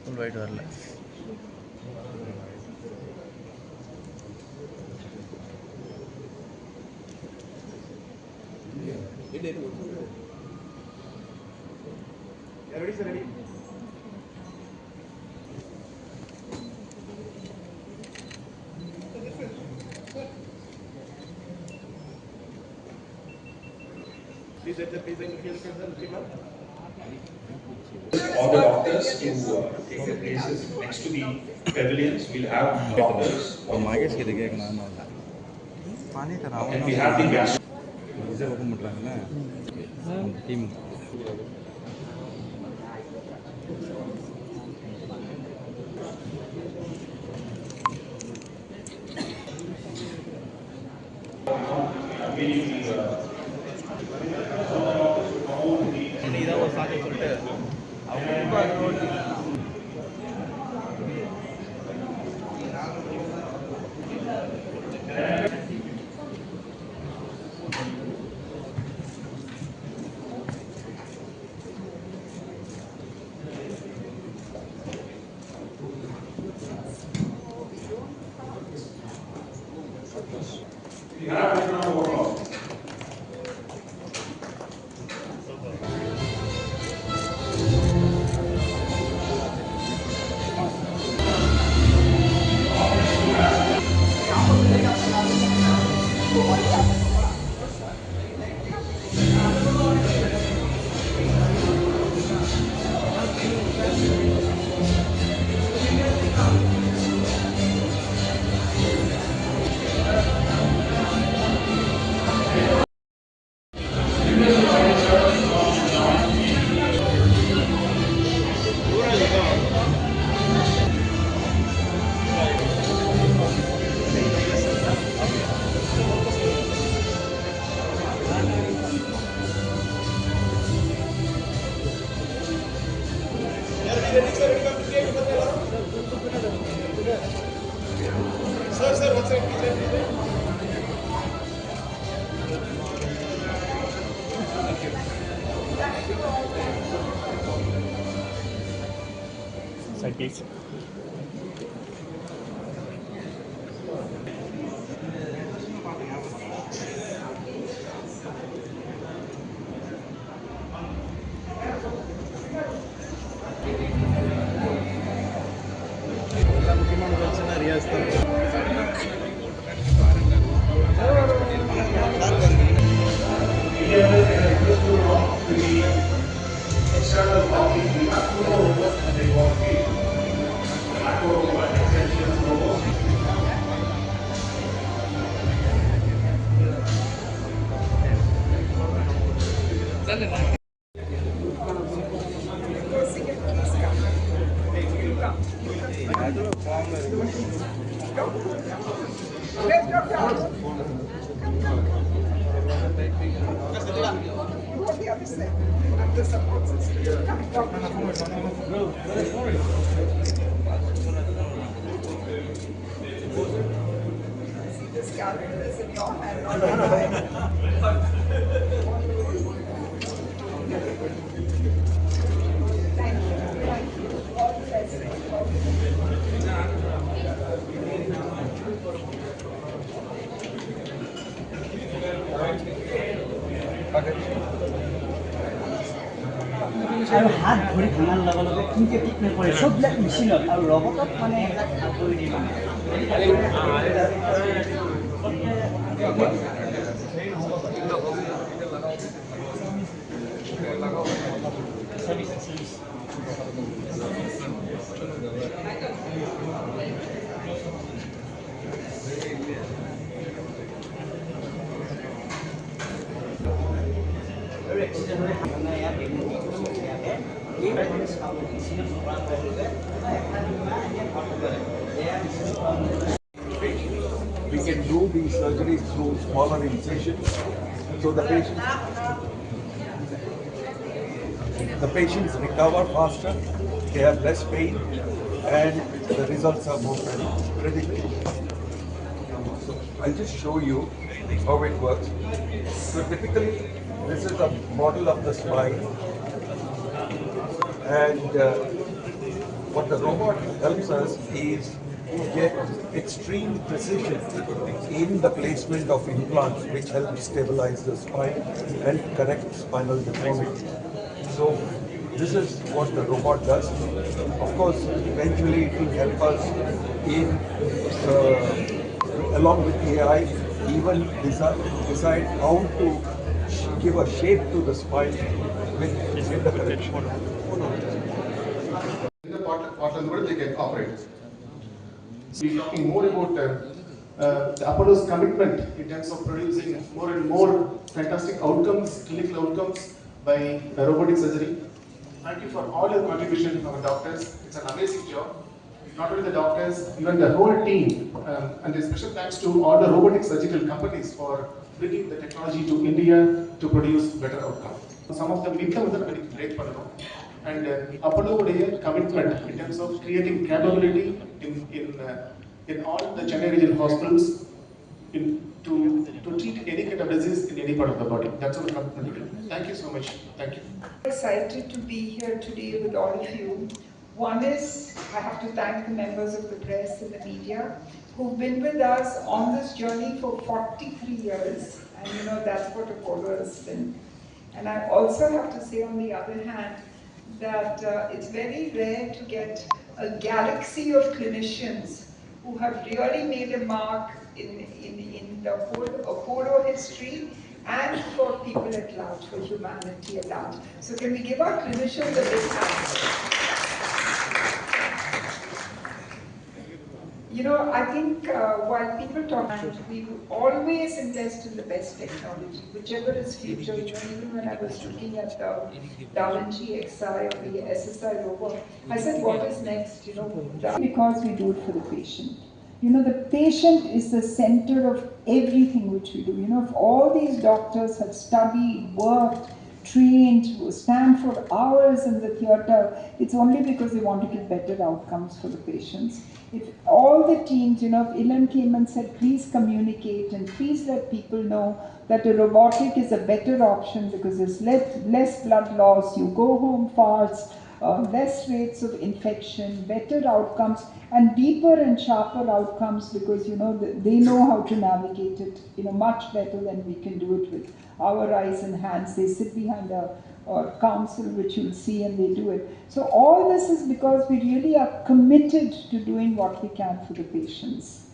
full white வரல. Ready, sir, ready. Please set the all the doctors to take their places next to the pavilions. We'll have doctors. And we have the guests. Sir, what's it? Side please. External copy, we have to know what they want to be. MAKO extensions, robots. This calendar is in your hand. Thank you. All the best. আৰু হাত ভৰি ভাঙাৰ লগে লগে কিনকে ঠিক নকৰে চববিলাক মেচিনত আৰু ৰবটত মানে এইবিলাক কৰি দিয়ে মানে We can do these surgeries through smaller incisions, so the patients recover faster, they have less pain, and the results are more predictable. So I'll just show you how it works. So typically, this is a model of the spine, and what the robot helps us is get extreme precision in the placement of implants, which helps stabilize the spine and correct spinal deformity. So this is what the robot does. Of course, eventually it will help us in, along with AI, even decide how to give a shape to the spine with the correction. In the part of the world they can operate. We're talking more about the Apollo's commitment in terms of producing more and more fantastic outcomes, clinical outcomes by robotic surgery. Thank you for all your contribution, our doctors. It's an amazing job. Not only the doctors, even the whole team. And a special thanks to all the robotic surgical companies for bringing the technology to India to produce better outcomes. Some of them very great for them. And Apollo commitment in terms of creating capability in all the Chennai regional hospitals to treat any kind of disease in any part of the body. That's our commitment today. Thank you so much. Thank you. Excited to be here today with all of you. One is, I have to thank the members of the press and the media who've been with us on this journey for 43 years. And you know, that's what Apollo has been. And I also have to say, on the other hand, that it's very rare to get a galaxy of clinicians who have really made a mark in the whole Apollo history and for people at large, for humanity at large. So can we give our clinicians a big hand? You know, I think while people talk, we will always invest in the best technology, whichever is future. You know, even when I was looking at the Vinci Xi or the SSI robot, I said, what is next? You know, because we do it for the patient. You know, the patient is the center of everything which we do. You know, if all these doctors have studied, worked, trained, stand for hours in the theatre, it's only because they want to get better outcomes for the patients. If all the teams, you know, if Ilan came and said, please communicate and please let people know that a robotic is a better option because there's less blood loss, you go home fast, less rates of infection, better outcomes, and deeper and sharper outcomes because, you know, they know how to navigate it, you know, much better than we can do it with our eyes and hands. They sit behind a council, which you'll see, and they do it. So all this is because we really are committed to doing what we can for the patients.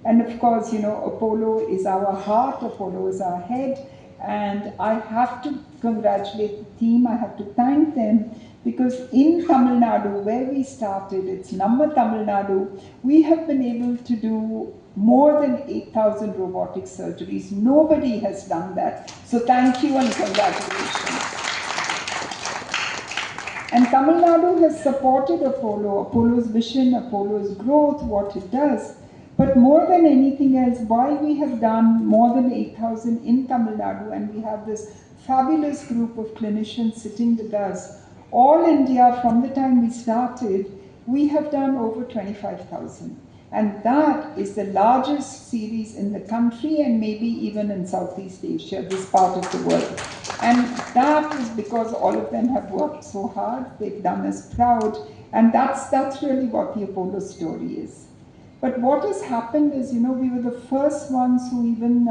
And of course, you know, Apollo is our heart, Apollo is our head, and I have to congratulate the team, I have to thank them, because in Tamil Nadu, where we started, it's Namma Tamil Nadu, we have been able to do more than 8,000 robotic surgeries. Nobody has done that. So thank you and congratulations. And Tamil Nadu has supported Apollo, Apollo's vision, Apollo's growth, what it does. But more than anything else, while we have done more than 8,000 in Tamil Nadu, and we have this fabulous group of clinicians sitting with us, all India, from the time we started, we have done over 25,000. And that is the largest series in the country and maybe even in Southeast Asia, this part of the world. And that is because all of them have worked so hard, they've done us proud, and that's really what the Apollo story is. But what has happened is, you know, we were the first ones who even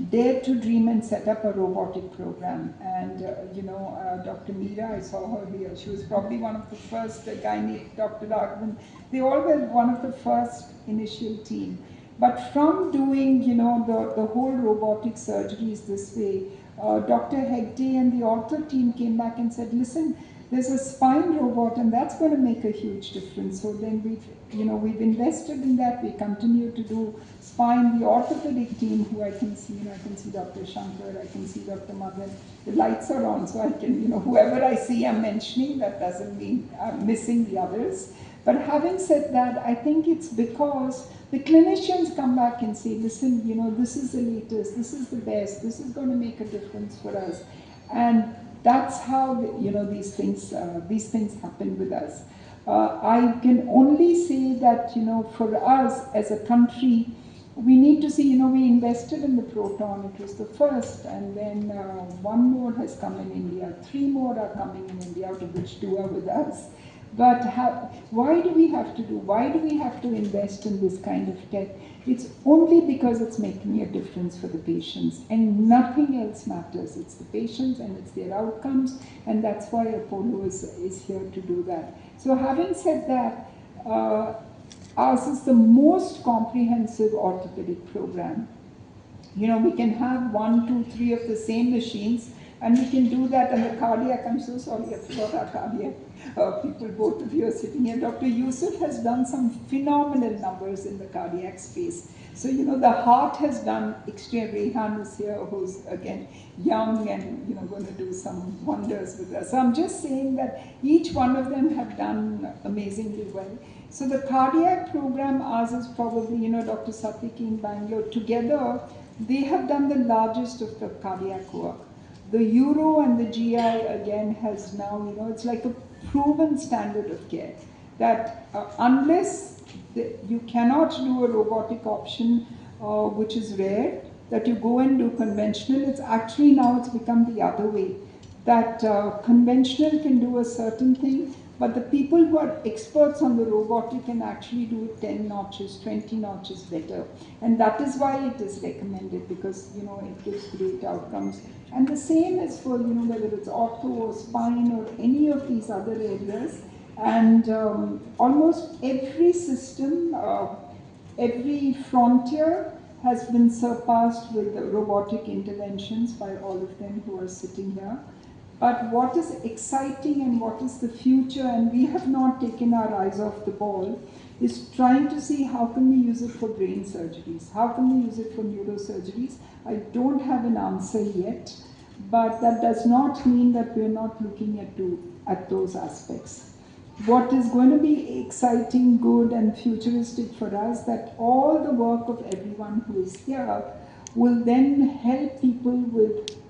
dared to dream and set up a robotic program. And, you know, Dr. Meera, I saw her here. She was probably one of the first, Gynecology, Dr. Raghavan. They all were one of the first initial team. But from doing, you know, the whole robotic surgeries this way, Dr. Hegde and the ortho team came back and said, listen, there's a spine robot and that's going to make a huge difference. So then we've invested in that. We continue to do spine. The orthopedic team, who I can see, you know, I can see Dr. Shankar, I can see Dr. Madan. The lights are on, so I can, you know, whoever I see I'm mentioning, that doesn't mean I'm missing the others. But having said that, I think it's because the clinicians come back and say, listen, you know, this is the latest, this is the best, this is going to make a difference for us. And that's how, you know, these things happen with us. I can only say that, you know, for us as a country, we need to see, we invested in the proton, it was the first, and then one more has come in India, 3 more are coming in India, out of which 2 are with us. But why do we have to invest in this kind of tech? It's only because it's making a difference for the patients, and nothing else matters. It's the patients and it's their outcomes, and that's why Apollo is here to do that. So having said that, ours is the most comprehensive orthopedic program. We can have 1, 2, 3 of the same machines, and we can do that. And the cardiac, I'm so sorry, I forgot our cardiac people, both of you are sitting here. Dr. Yusuf has done some phenomenal numbers in the cardiac space. So, the heart has done extreme. Rehan is here, who's again young and, going to do some wonders with us. So I'm just saying that each one of them have done amazingly well. So the cardiac program, ours is probably, Dr. Satyaki in Bangalore, together, they have done the largest of the cardiac work. The Uro and the GI, again, has now, it's like a proven standard of care. That unless you cannot do a robotic option, which is rare, that you go and do conventional, it's actually now it's become the other way. That conventional can do a certain thing, but the people who are experts on the robotic can actually do it 10 notches, 20 notches better. And that is why it is recommended, because, it gives great outcomes. And the same is for, whether it's ortho or spine or any of these other areas. And almost every system, every frontier has been surpassed with the robotic interventions by all of them who are sitting here. But what is exciting and what is the future, and we have not taken our eyes off the ball, is trying to see how can we use it for brain surgeries, how can we use it for neurosurgeries. I don't have an answer yet, but that does not mean that we're not looking at those aspects. What is going to be exciting, good, and futuristic for us, that all the work of everyone who is here will then help people with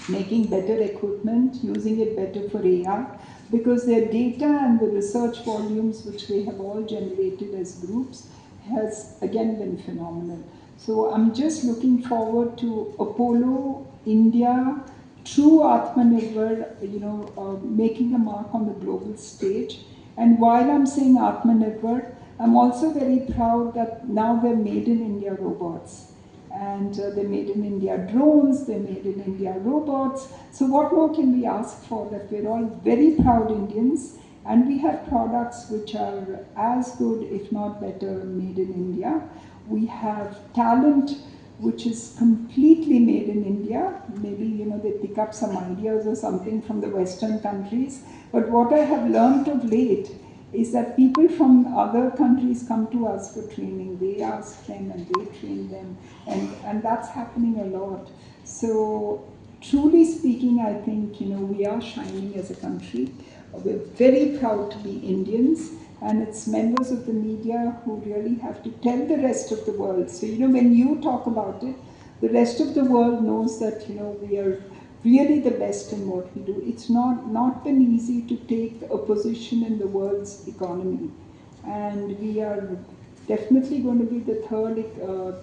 making better equipment, using it better for AI, because their data and the research volumes which they have all generated as groups has again been phenomenal. So I'm just looking forward to Apollo, India, true Atmanirbhar, making a mark on the global stage. And while I'm saying Atmanirbhar, I'm also very proud that now they're made in India robots. And they made in India drones, they made in India robots. So what more can we ask for? That we're all very proud Indians, and we have products which are as good, if not better, made in India. We have talent which is completely made in India. Maybe, they pick up some ideas or something from the Western countries. But what I have learned of late is that people from other countries come to us for training. They ask them and they train them, and that's happening a lot. So truly speaking, I think, we are shining as a country. We're very proud to be Indians, and it's members of the media who really have to tell the rest of the world. So, when you talk about it, the rest of the world knows that, we are really the best in what we do. It's not been easy to take a position in the world's economy. And we are definitely going to be the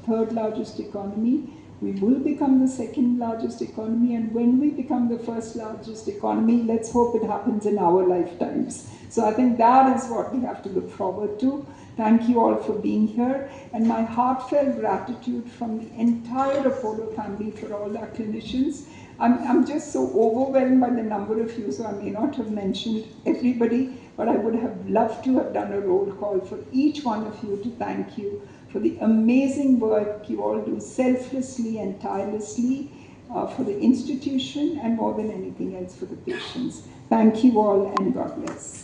third largest economy. We will become the second largest economy, and when we become the first largest economy, let's hope it happens in our lifetimes. So I think that is what we have to look forward to. Thank you all for being here, and my heartfelt gratitude from the entire Apollo family for all our clinicians. I'm just so overwhelmed by the number of you, so I may not have mentioned everybody, but I would have loved to have done a roll call for each one of you to thank you for the amazing work you all do selflessly and tirelessly for the institution, and more than anything else for the patients. Thank you all, and God bless.